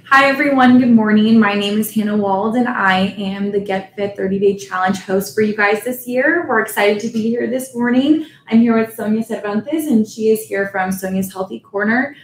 Hi, everyone. Good morning. My name is Hannah Wald, and I am the Get Fit 30-Day Challenge host for you guys this year. We're excited to be here this morning. I'm here with Sonia Cervantes, and she is here from Sonia's Healthy Corner.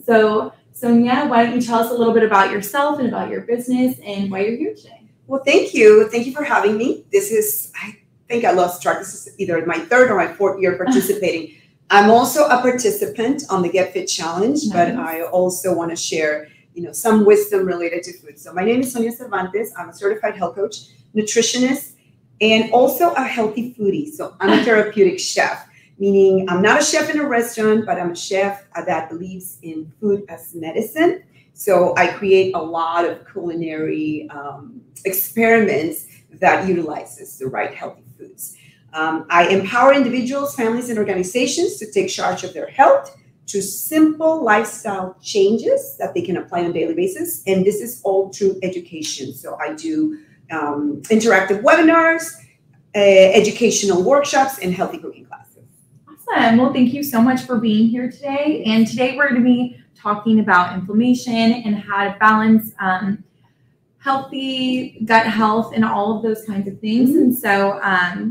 So, Sonia, why don't you tell us a little bit about yourself and about your business and why you're here today? Well, thank you. Thank you for having me. This is, I think I lost track. This is either my third or my fourth year participating. I'm also a participant on the Get Fit Challenge, nice. But I also want to share some wisdom related to food. So my name is Sonia Cervantes. I'm a certified health coach, nutritionist, and also a healthy foodie. So I'm a therapeutic chef, meaning I'm not a chef in a restaurant, but I'm a chef that believes in food as medicine. So I create a lot of culinary experiments that utilizes the right healthy foods. I empower individuals, families, and organizations to take charge of their health through simple lifestyle changes that they can apply on a daily basis. And this is all through education. So I do interactive webinars, educational workshops, and healthy cooking classes. Awesome. Well, thank you so much for being here today. And today we're going to be talking about inflammation and how to balance healthy gut health and all of those kinds of things. And so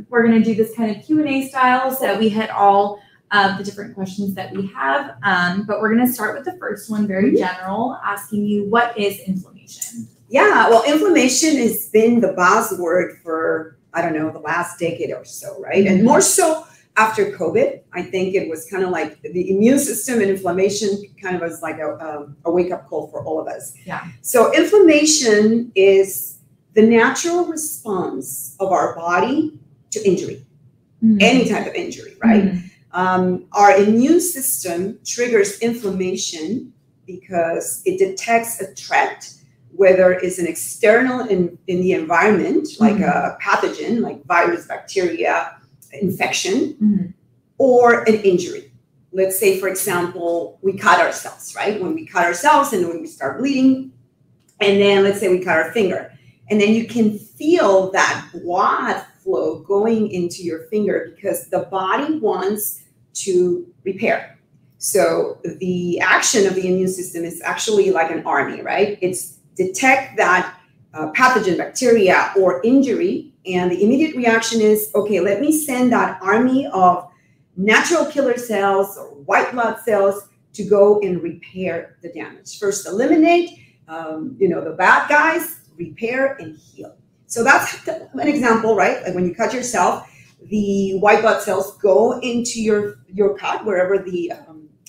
we're going to do this kind of Q&A style. So we hit all of the different questions that we have. But we're going to start with the first one, very general, asking you, what is inflammation? Yeah, well, inflammation has been the buzzword for, I don't know, the last decade or so, right? And more so after COVID. I think it was kind of like the immune system and inflammation kind of was like a wake-up call for all of us. Yeah. So inflammation is the natural response of our body to injury, any type of injury, right? Our immune system triggers inflammation because it detects a threat, whether it's an external in the environment, like a pathogen, like virus, bacteria, infection, or an injury. Let's say, for example, we cut ourselves, right? When we cut ourselves and when we start bleeding, and then let's say we cut our finger, and then you can feel that blood flow going into your finger because the body wants to repair. So the action of the immune system is actually like an army, right? It's detect that pathogen, bacteria, or injury, and the immediate reaction is, okay, let me send that army of natural killer cells or white blood cells to go and repair the damage. First, eliminate, the bad guys, repair and heal. So that's an example, right? Like when you cut yourself, the white blood cells go into your cut, wherever the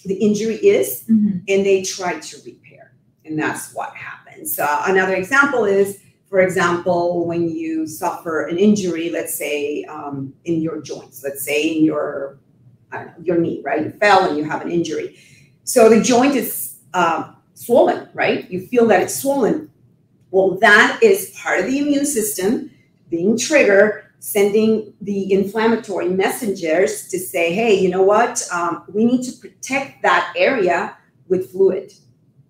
injury is, and they try to repair. And that's what happens. Another example is, for example, when you suffer an injury, let's say in your joints, let's say in your knee, right? You fell and you have an injury. So the joint is swollen, right? You feel that it's swollen. Well, that is part of the immune system being triggered, sending the inflammatory messengers to say, hey, you know what? We need to protect that area with fluid.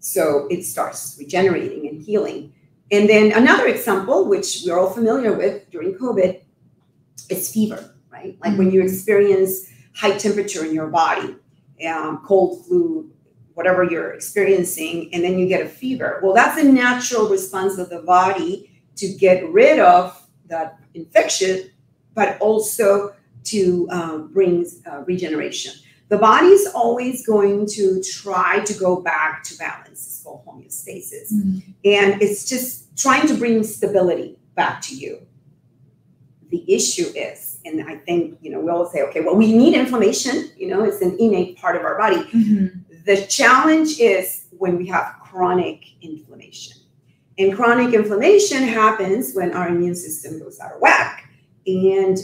So it starts regenerating and healing. And then another example, which we're all familiar with during COVID, is fever, right? Like when you experience high temperature in your body, cold, flu, whatever you're experiencing, and then you get a fever. Well, that's a natural response of the body to get rid of that infection, but also to bring regeneration. The body is always going to try to go back to balance. It's called homeostasis. And it's just trying to bring stability back to you. The issue is, and I think, we all say, okay, well, we need inflammation. It's an innate part of our body. The challenge is when we have chronic inflammation. And chronic inflammation happens when our immune system goes out of whack. And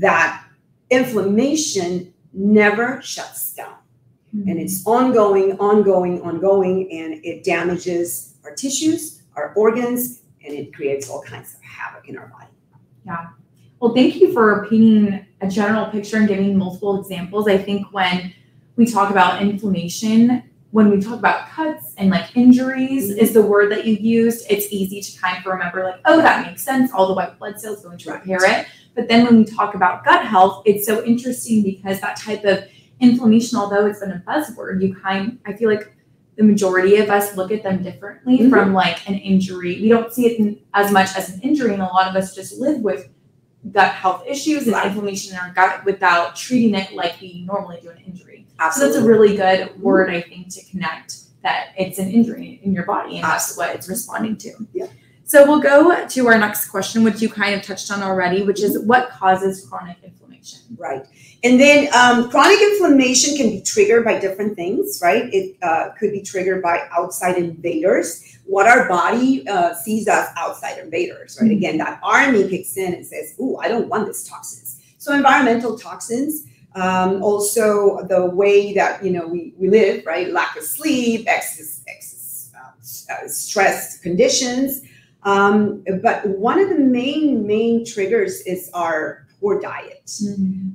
that inflammation never shuts down. And it's ongoing, and it damages our tissues, our organs, and it creates all kinds of havoc in our body. Yeah. Well, thank you for painting a general picture and giving multiple examples. I think when we talk about inflammation, when we talk about cuts and like injuries is the word that you used, it's easy to kind of remember like, oh, that makes sense. All the white blood cells going to repair it. But then when we talk about gut health, it's so interesting because that type of inflammation, although it's been a buzzword, I feel like the majority of us look at them differently from like an injury. We don't see it as much as an injury, and a lot of us just live with gut health issues and inflammation in our gut without treating it like we normally do an injury. Absolutely. So that's a really good word, I think, to connect that it's an injury in your body and that's what it's responding to. Yeah. So we'll go to our next question, which you kind of touched on already, which is what causes chronic inflammation? Right. And then chronic inflammation can be triggered by different things, right? It could be triggered by outside invaders, what our body sees as outside invaders, right? Again, that army kicks in and says, "Ooh, I don't want these toxins." So environmental toxins, also the way that, we live, right? Lack of sleep, excess stress conditions. But one of the main triggers is our poor diet.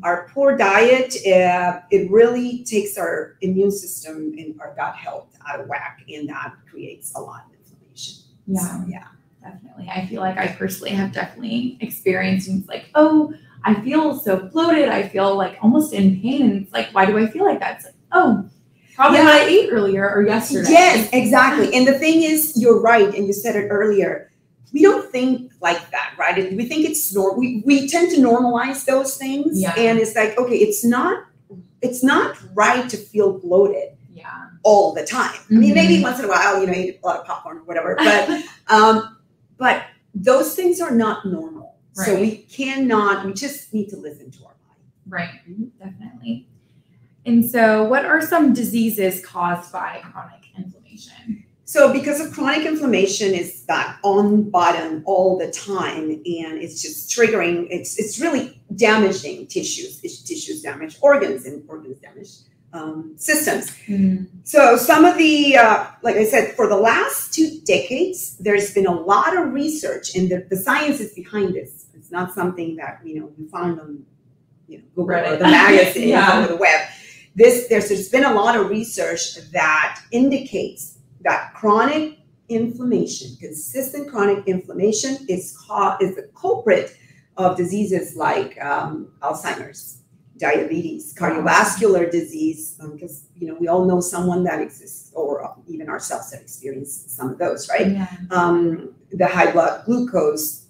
Our poor diet, it really takes our immune system and our gut health out of whack, and that creates a lot of inflammation. Yeah, so, yeah, definitely. I feel like I personally have definitely experienced things like, oh, I feel so bloated. I feel like almost in pain, and it's like, why do I feel like that? It's like, oh, probably what I ate earlier or yesterday. Yes, exactly. And the thing is, you're right, and you said it earlier. We don't think like that, right? We think it's normal. We tend to normalize those things, and it's like, okay, it's not right to feel bloated all the time. I mean, maybe once in a while, eat a lot of popcorn or whatever, but those things are not normal. Right. So we just need to listen to our body. Right, definitely. And so what are some diseases caused by chronic inflammation? So because of chronic inflammation is that on bottom all the time, and it's just triggering, it's really damaging tissues. Tissues damage organs, and organs damage systems. So some of the, like I said, for the last 2 decades, there's been a lot of research, and the science is behind this. It's not something that, you found on Google or the magazine or the web. There's been a lot of research that indicates that chronic inflammation, consistent chronic inflammation is the culprit of diseases like Alzheimer's, diabetes, cardiovascular disease, because we all know someone that exists, or even ourselves that experience some of those, right? The high blood glucose,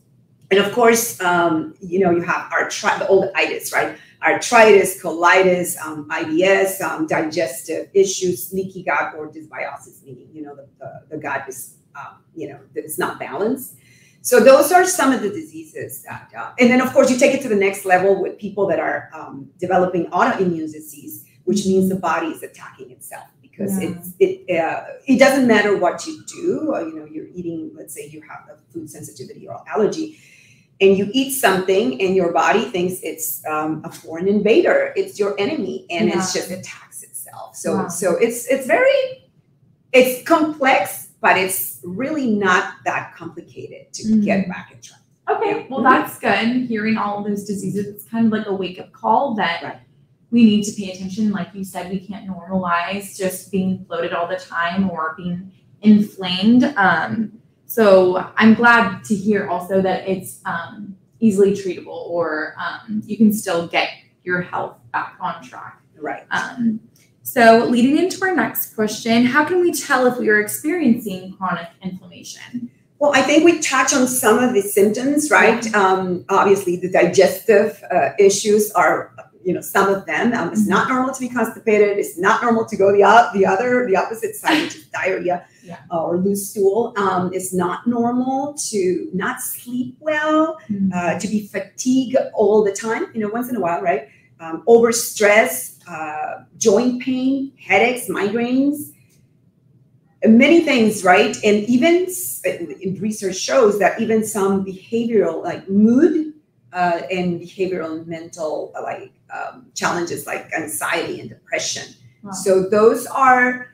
and of course, you have the old itis, right? Arthritis, colitis, IBS, digestive issues, leaky gut, or dysbiosis, meaning the gut is it's not balanced. So those are some of the diseases that, and then of course you take it to the next level with people that are developing autoimmune disease, which means the body is attacking itself, because it doesn't matter what you do. You're eating, let's say you have a food sensitivity or allergy, and you eat something and your body thinks it's a foreign invader, it's your enemy, and it just attacks itself. So it's complex, but it's really not that complicated to get back in track. Okay, well that's good. Hearing all of those diseases, it's kind of like a wake-up call that we need to pay attention. Like you said, we can't normalize just being bloated all the time or being inflamed. So I'm glad to hear also that it's easily treatable, or you can still get your health back on track. Right. So leading into our next question, how can we tell if we are experiencing chronic inflammation? Well, I think we touch on some of the symptoms, right? Obviously, the digestive issues are, some of them. It's not normal to be constipated. It's not normal to go the opposite side, which is diarrhea or loose stool. It's not normal to not sleep well, to be fatigued all the time, once in a while, right? Overstress, joint pain, headaches, migraines, many things, right? And even research shows that even some behavioral, like mood and behavioral and mental, challenges like anxiety and depression. So those are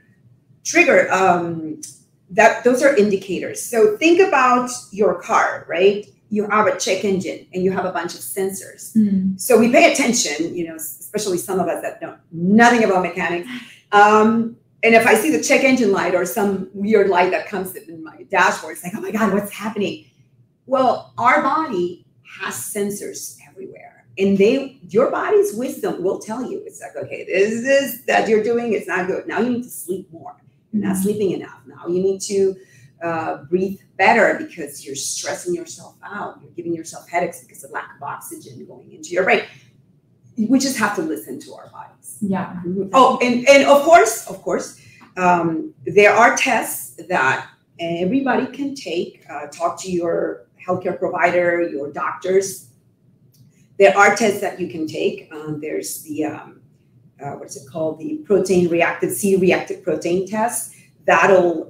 those are indicators. So think about your car, right? You have a check engine and you have a bunch of sensors. So we pay attention, especially some of us that know nothing about mechanics. And if I see the check engine light or some weird light that comes in my dashboard, it's like, oh my God, what's happening? Well, our body has sensors everywhere. And your body's wisdom will tell you, it's like, okay, this that you're doing is not good. Now you need to sleep more. You're not sleeping enough. Now you need to breathe better because you're stressing yourself out. You're giving yourself headaches because of lack of oxygen going into your brain. We just have to listen to our bodies. Yeah. Oh, and of course, there are tests that everybody can take. Talk to your healthcare provider, your doctors. There are tests that you can take. There's the what's it called? The C-reactive protein test. That'll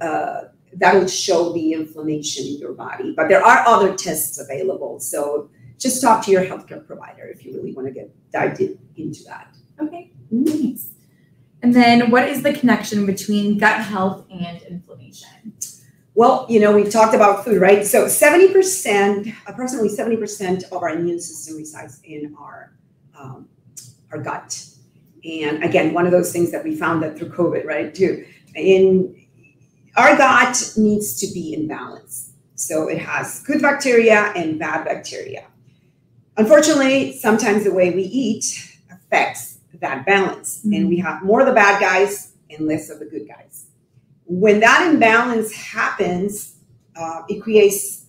show the inflammation in your body. But there are other tests available. So just talk to your healthcare provider if you really want to get dived into that. Okay, nice. And then what is the connection between gut health and inflammation? Well, we've talked about food, right? So approximately 70% of our immune system resides in our gut. And again, one of those things that we found that through COVID, right, too. Our gut needs to be in balance. So it has good bacteria and bad bacteria. Unfortunately, sometimes the way we eat affects that balance. Mm-hmm. And we have more of the bad guys and less of the good guys. When that imbalance happens, it creates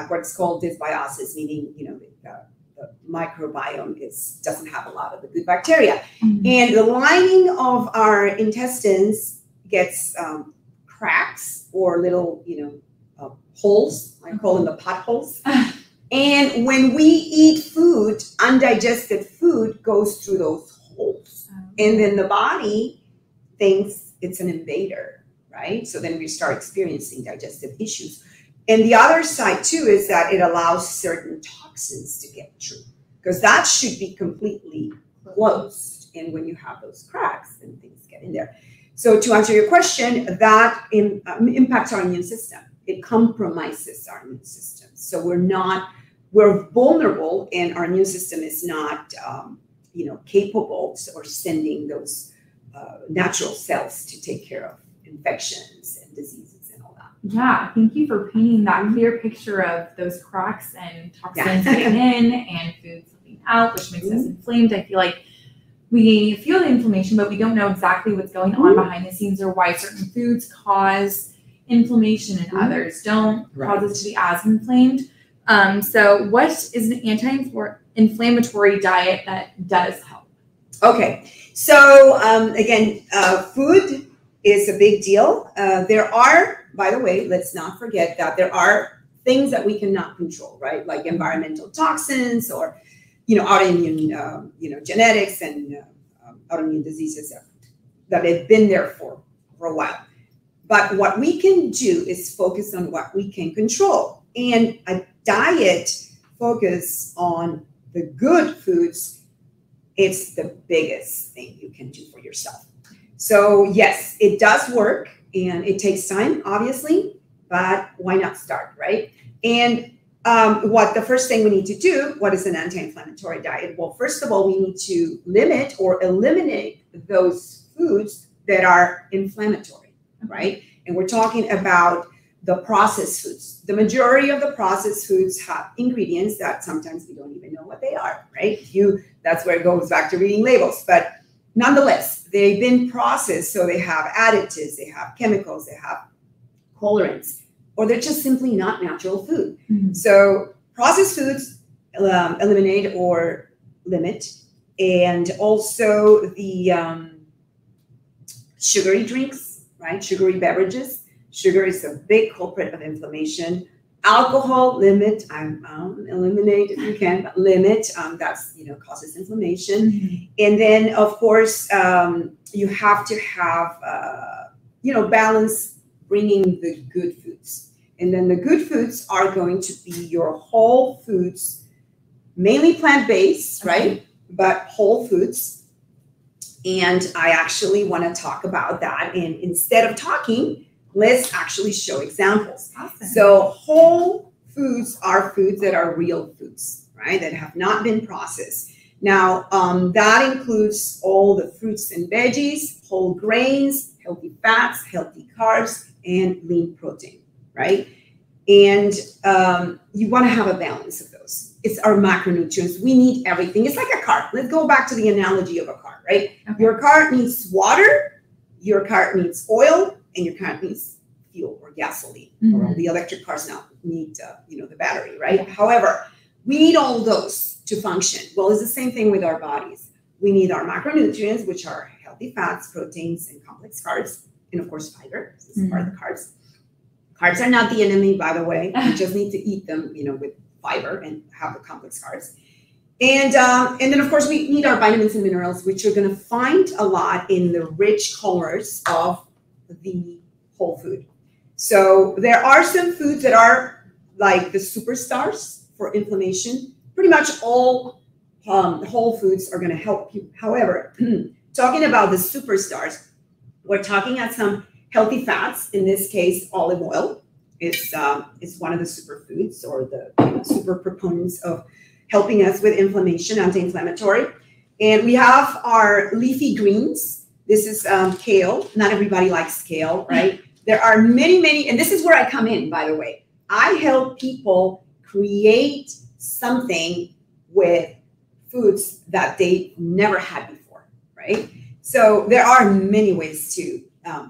what's called dysbiosis, meaning the microbiome doesn't have a lot of the good bacteria. Mm-hmm. And the lining of our intestines gets cracks or little holes. I call them the potholes. And when we eat food, undigested food goes through those holes. And then the body thinks it's an invader, right? So then we start experiencing digestive issues. And the other side too is that it allows certain toxins to get through, because that should be completely closed. And when you have those cracks, then things get in there. So to answer your question, that impacts our immune system. It compromises our immune system. So we're vulnerable, and our immune system is not, capable or sending those natural cells to take care of infections and diseases and all that. Yeah, thank you for painting that clear picture of those cracks and toxins getting in and food slipping out, which makes us inflamed. I feel like we feel the inflammation, but we don't know exactly what's going on behind the scenes or why certain foods cause inflammation and others don't cause us to be as inflamed. So what is an anti-inflammatory diet that does help? Okay, so again, food is a big deal. There are, by the way, let's not forget that there are things that we cannot control, right? Like environmental toxins or autoimmune, genetics and autoimmune diseases that have been there for a while. But what we can do is focus on what we can control. And a diet focus on the good foods, it's the biggest thing you can do for yourself. So yes, it does work, and it takes time, obviously, but why not start, right? And what the first thing we need to do, what is an anti-inflammatory diet? Well, first of all, we need to limit or eliminate those foods that are inflammatory, right? And we're talking about the processed foods. The majority of the processed foods have ingredients that sometimes we don't even know what they are, right? That's where it goes back to reading labels. But nonetheless, they've been processed, so they have additives, they have chemicals, they have colorants, or they're just simply not natural food. Mm-hmm. So processed foods, eliminate or limit. And also the sugary drinks, right? Sugary beverages. Sugar is a big culprit of inflammation. Alcohol, limit. Eliminate if you can, but limit. That's causes inflammation. Mm-hmm. And then of course you have to have balance, bringing the good foods. And then the good foods are going to be your whole foods, mainly plant-based, right? But whole foods. And I actually want to talk about that. And instead of talking, let's actually show examples. Awesome. So whole foods are foods that are real foods, right? That have not been processed. Now, that includes all the fruits and veggies, whole grains, healthy fats, healthy carbs, and lean protein, right? And you want to have a balance of those. It's our macronutrients. We need everything. It's like a car. Let's go back to the analogy of a car, right? Okay. Your car needs water. Your car needs oil. and your car needs fuel or gasoline, Mm-hmm. or all the electric cars now need, the battery, right? However, we need all those to function. Well, it's the same thing with our bodies. We need our macronutrients, which are healthy fats, proteins, and complex carbs, and of course, fiber. This is part of the carbs. Carbs are not the enemy, by the way. You just need to eat them, with fiber and have the complex carbs. And then, of course, we need our vitamins and minerals, which you're going to find a lot in the rich colors of the whole food. So there are some foods that are like the superstars for inflammation. Pretty much all whole foods are going to help you. However, talking about the superstars, we're talking at some healthy fats. In this case, olive oil is one of the superfoods, or the super proponents of helping us with inflammation, anti-inflammatory. And we have our leafy greens. This is kale. Not everybody likes kale, right? There are many, and this is where I come in, by the way. I help people create something with foods that they never had before, right? So there are many ways to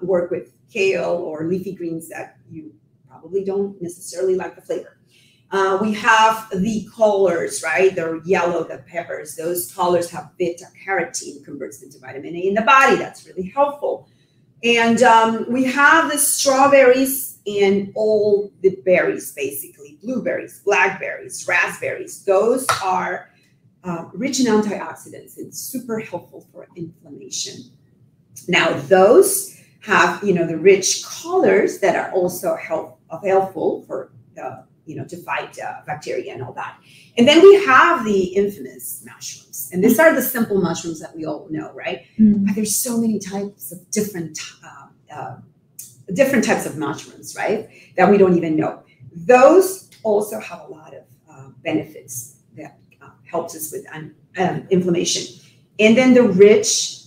work with kale or leafy greens that you probably don't necessarily like the flavor. We have the colors, right? They're yellow, the peppers. Those colors have beta carotene, converts into vitamin A in the body. That's really helpful. And we have the strawberries and all the berries, basically. Blueberries, blackberries, raspberries. Those are rich in antioxidants and super helpful for inflammation. Now, those have, the rich colors that are also helpful for to fight bacteria and all that. And then we have the infamous mushrooms. And these are the simple mushrooms that we all know, right? But there's so many types of different types of mushrooms, right? That we don't even know. Those also have a lot of benefits that helps us with inflammation. And then the rich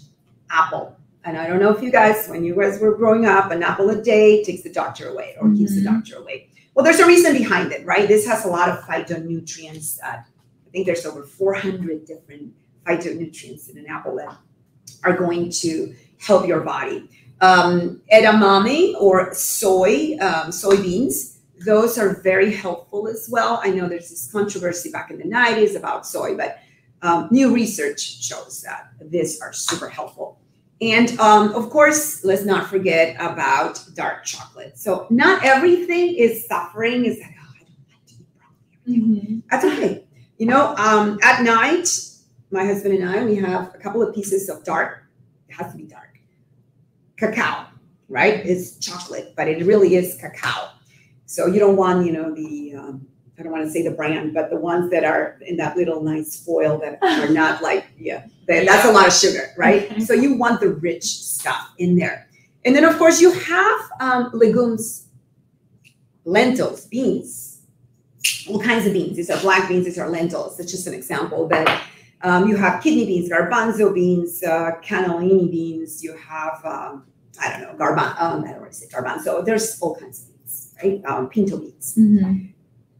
apple. And I don't know if you guys, when you guys were growing up, an apple a day takes the doctor away, or keeps the doctor away. Well, there's a reason behind it, right? This has a lot of phytonutrients. I think there's over 400 different phytonutrients in an apple that are going to help your body. Edamame or soybeans, those are very helpful as well. I know there's this controversy back in the 90s about soy, but new research shows that these are super helpful. And of course, let's not forget about dark chocolate. So not everything is suffering. Is like, oh, I don't like to eat broccoli. That's okay. At night, my husband and I, we have a couple of pieces of dark. It has to be dark. Cacao, right? It's chocolate, but it really is cacao. So you don't want, I don't want to say the brand, but the ones that are in that little nice foil that are not like, that's a lot of sugar, right? So you want the rich stuff in there. And then, of course, you have legumes, lentils, beans, all kinds of beans. These are black beans, these are lentils. That's just an example. But you have kidney beans, garbanzo beans, cannellini beans. You have, garbanzo. There's all kinds of beans, right? Pinto beans.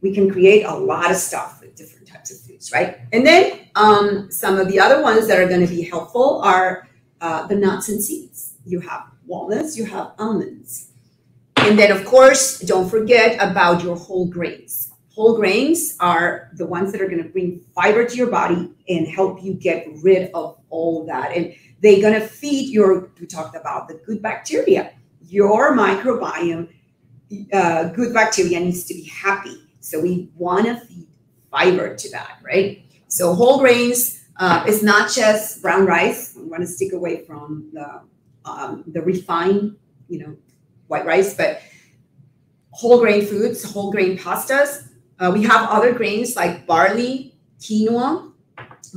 We can create a lot of stuff with different types of foods, right? And then some of the other ones that are going to be helpful are the nuts and seeds. You have walnuts, you have almonds. And then, of course, don't forget about your whole grains. Whole grains are the ones that are going to bring fiber to your body and help you get rid of all that. And they're going to feed we talked about the good bacteria. Your microbiome, good bacteria needs to be happy. So we want to feed fiber to that, right? So whole grains is not just brown rice. We want to stick away from the refined, white rice, but whole grain foods, whole grain pastas. We have other grains like barley, quinoa.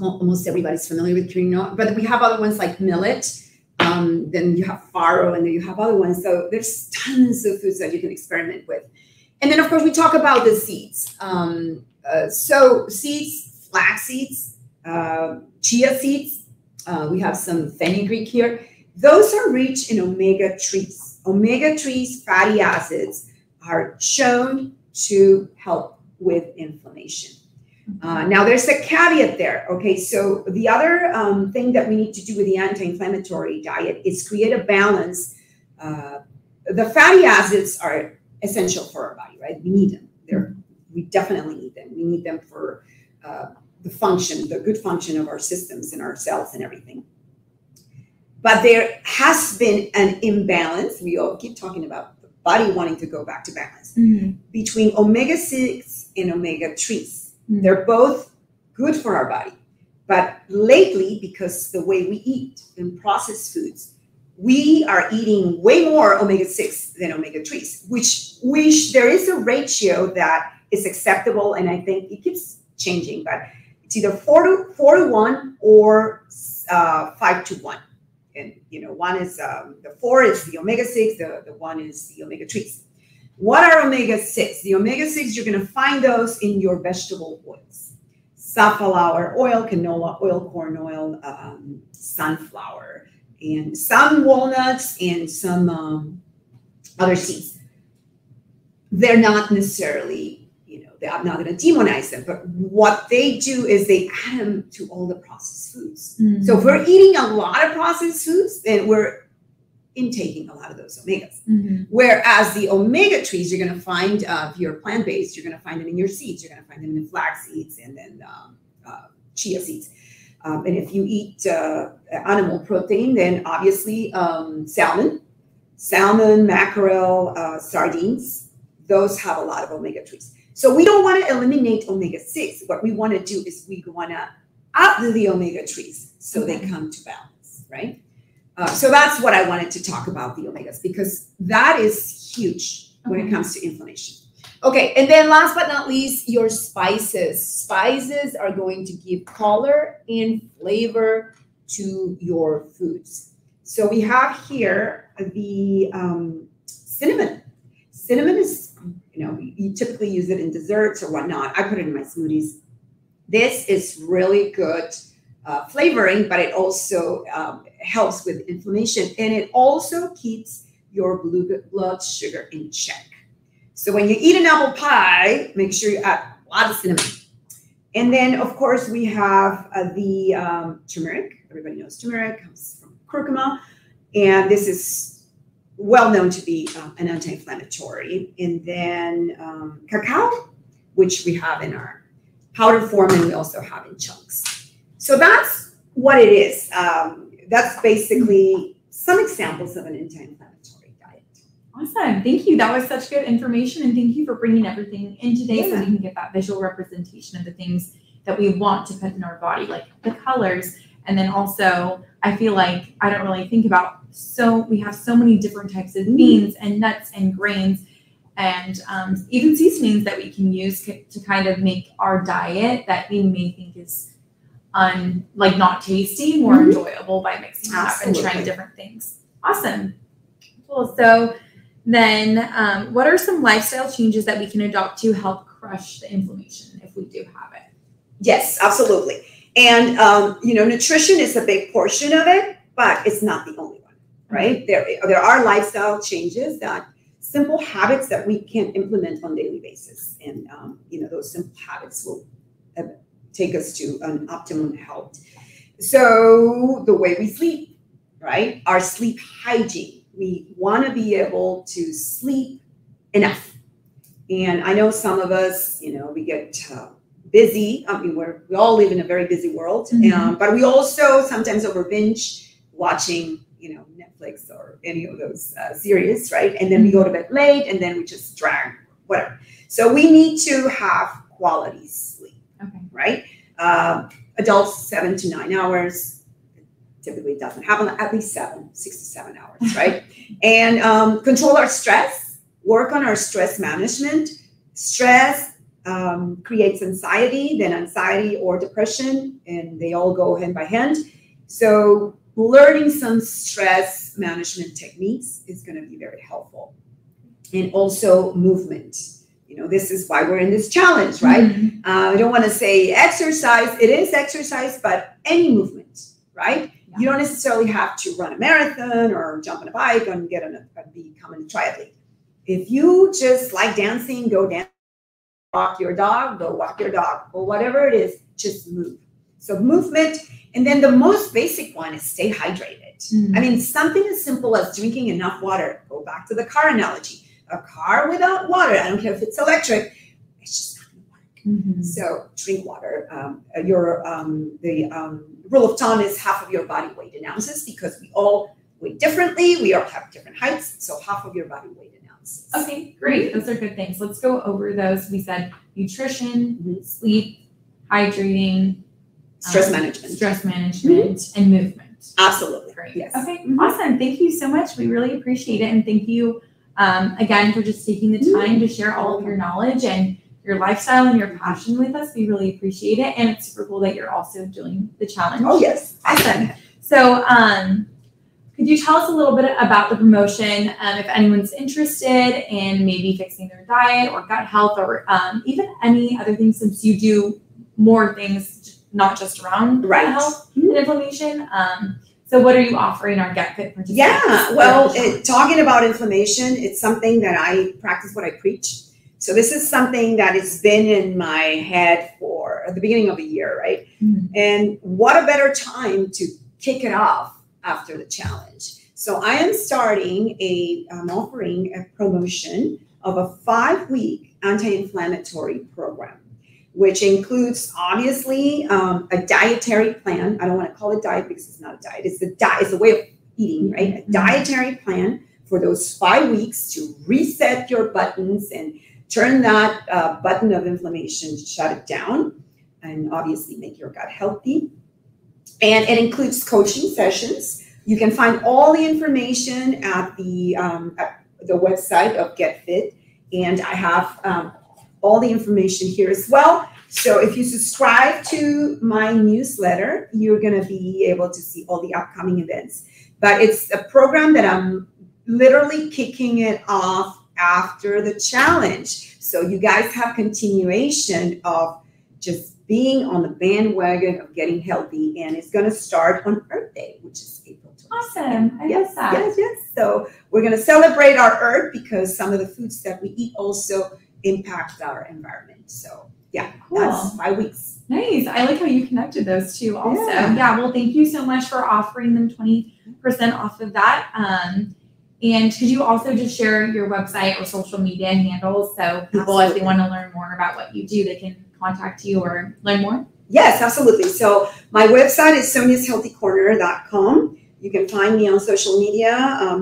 Almost everybody's familiar with quinoa, but we have other ones like millet. Then you have farro, and then you have other ones. So there's tons of foods that you can experiment with. And then, of course, we talk about the seeds. So seeds, flax seeds, chia seeds. We have some fenugreek here. Those are rich in omega-3s. Omega-3s, fatty acids, are shown to help with inflammation. Now, there's a caveat there. Okay, so the other thing that we need to do with the anti-inflammatory diet is create a balance the fatty acids are essential for our body, right? We need them. We definitely need them. We need them for the good function of our systems and our cells and everything. But there has been an imbalance. We all keep talking about the body wanting to go back to balance between omega-6 and omega-3s. They're both good for our body. But lately, because the way we eat and processed foods, we are eating way more omega-6 than omega-3s, which there is a ratio that is acceptable. And I think it keeps changing, but it's either 4 to 1 or 5 to 1. And, one is the 4 is the omega-6, the 1 is the omega-3s. What are omega-6? The omega-6, you're going to find those in your vegetable oils. Safflower oil, canola oil, corn oil, sunflower, and some walnuts and some other seeds. They're not necessarily, I'm not going to demonize them, but what they do is they add them to all the processed foods. So if we're eating a lot of processed foods, then we're intaking a lot of those omegas. Whereas the omega-3s, you're going to find, if you're plant-based, you're going to find them in your seeds. You're going to find them in flax seeds and then chia seeds. And if you eat animal protein, then obviously salmon, mackerel, sardines, those have a lot of omega-3s. So we don't want to eliminate omega-6. What we want to do is we want to up the omega-3s so they come to balance, right? So that's what I wanted to talk about, the omegas, because that is huge when it comes to inflammation. Okay, and then last but not least, your spices. Spices are going to give color and flavor to your foods. So we have here the cinnamon. Cinnamon is, you typically use it in desserts or whatnot. I put it in my smoothies. This is really good flavoring, but it also helps with inflammation, and it also keeps your blood sugar in check. So when you eat an apple pie, make sure you add a lot of cinnamon. And then, of course, we have the turmeric. Everybody knows turmeric comes from curcuma, and this is well known to be an anti-inflammatory. And then cacao, which we have in our powder form, and we also have in chunks. So that's what it is. That's basically some examples of an anti-inflammatory diet. Awesome. Thank you. That was such good information. And thank you for bringing everything in today so we can get that visual representation of the things that we want to put in our body, like the colors. And then also, I feel like I don't really think about, we have so many different types of beans and nuts and grains and even seasonings that we can use to kind of make our diet that we may think is not tasty, more enjoyable by mixing it up and trying different things. Awesome. Cool. So then what are some lifestyle changes that we can adopt to help crush the inflammation if we do have it? Yes, absolutely. And, nutrition is a big portion of it, but it's not the only one, right? There are lifestyle changes, simple habits that we can implement on a daily basis. And, those simple habits will take us to an optimum health. So the way we sleep, right? Our sleep hygiene. We want to be able to sleep enough. And I know some of us, we get busy. I mean, we all live in a very busy world, but we also sometimes over binge watching, Netflix or any of those series, right? And then we go to bed late, and then we just drag whatever. So we need to have quality sleep, right? Adults 7 to 9 hours. Typically, it doesn't happen. At least 6 to 7 hours, right? And control our stress. Work on our stress management. Stress creates anxiety, then anxiety or depression, and they all go hand by hand. So learning some stress management techniques is going to be very helpful. And also movement. This is why we're in this challenge, right? I don't want to say exercise. It is exercise, but any movement, right? Yeah. You don't necessarily have to run a marathon or jump on a bike and become a triathlete. If you just like dancing, go dance. Walk your dog, go walk your dog, or whatever it is, just move. So movement And then the most basic one is stay hydrated. I mean, something as simple as drinking enough water. Go back to the car analogy. A car without water, I don't care if it's electric, it's just not going to work. So drink water. The rule of thumb is half of your body weight in ounces, because we all weigh differently. We all have different heights. So half of your body weight in ounces. Okay, great. Those are good things. Let's go over those. We said nutrition, sleep, hydrating, stress management, and movement. Absolutely. Great. Yes. Okay, awesome. Thank you so much. We really appreciate it. And thank you again for just taking the time to share all of your knowledge and your lifestyle and your passion with us. We really appreciate it. And it's super cool that you're also doing the challenge. Oh, yes. Awesome. So could you tell us a little bit about the promotion, if anyone's interested in maybe fixing their diet or gut health, or even any other things, since you do more things, not just around gut health and inflammation. So what are you offering our Get Fit participants? Yeah, well, talking about inflammation, it's something that I practice what I preach. So this is something that has been in my head for the beginning of the year, right? And what a better time to kick it off after the challenge. So I am I'm offering a promotion of a 5-week anti-inflammatory program, which includes obviously a dietary plan. I don't want to call it diet because it's not a diet. It's the way of eating, right? A dietary plan for those 5 weeks to reset your buttons and turn that button of inflammation, shut it down, and obviously make your gut healthy. And it includes coaching sessions. You can find all the information at the website of Get Fit, and I have all the information here as well. So if you subscribe to my newsletter, you're going to be able to see all the upcoming events. But it's a program that I'm literally kicking it off after the challenge. So you guys have continuation of just being on the bandwagon of getting healthy, and it's going to start on Earth Day, which is April 20th. Awesome. I love that. Yes. So we're going to celebrate our Earth, because some of the foods that we eat also impact our environment. So yeah, cool. That's 5 weeks. Nice. I like how you connected those two also. Yeah. Well, thank you so much for offering them 20% off of that. And could you also just share your website or social media handles, so people, if they want to learn more about what you do, they can contact you or learn more? Yes, absolutely. So my website is soniashealthycorner.com. You can find me on social media,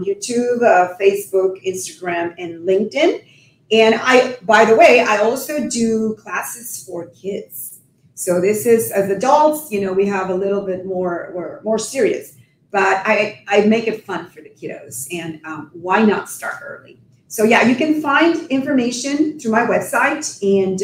YouTube, Facebook, Instagram, and LinkedIn. And by the way, I also do classes for kids. So this is, as adults, we have a little bit more, we're more serious. But I make it fun for the kiddos, and why not start early? So yeah, you can find information through my website, and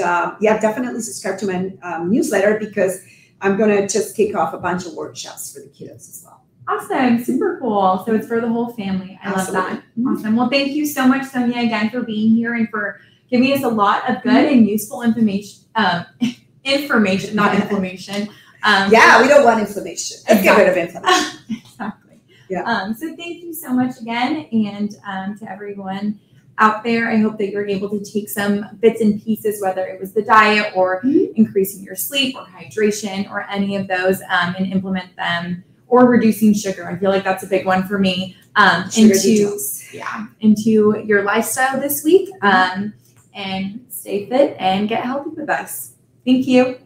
definitely subscribe to my newsletter, because I'm going to just kick off a bunch of workshops for the kiddos as well. Awesome. Super cool. So it's for the whole family. I love that. Awesome. Well, thank you so much, Sonia, again, for being here and for giving us a lot of good and useful information, not inflammation. We don't want inflammation. Let's get rid of inflammation. Exactly. Yeah. So thank you so much again. And to everyone out there, I hope that you're able to take some bits and pieces, whether it was the diet or increasing your sleep or hydration or any of those, and implement them, or reducing sugar. I feel like that's a big one for me, into your lifestyle this week, and stay fit and get healthy with us. Thank you.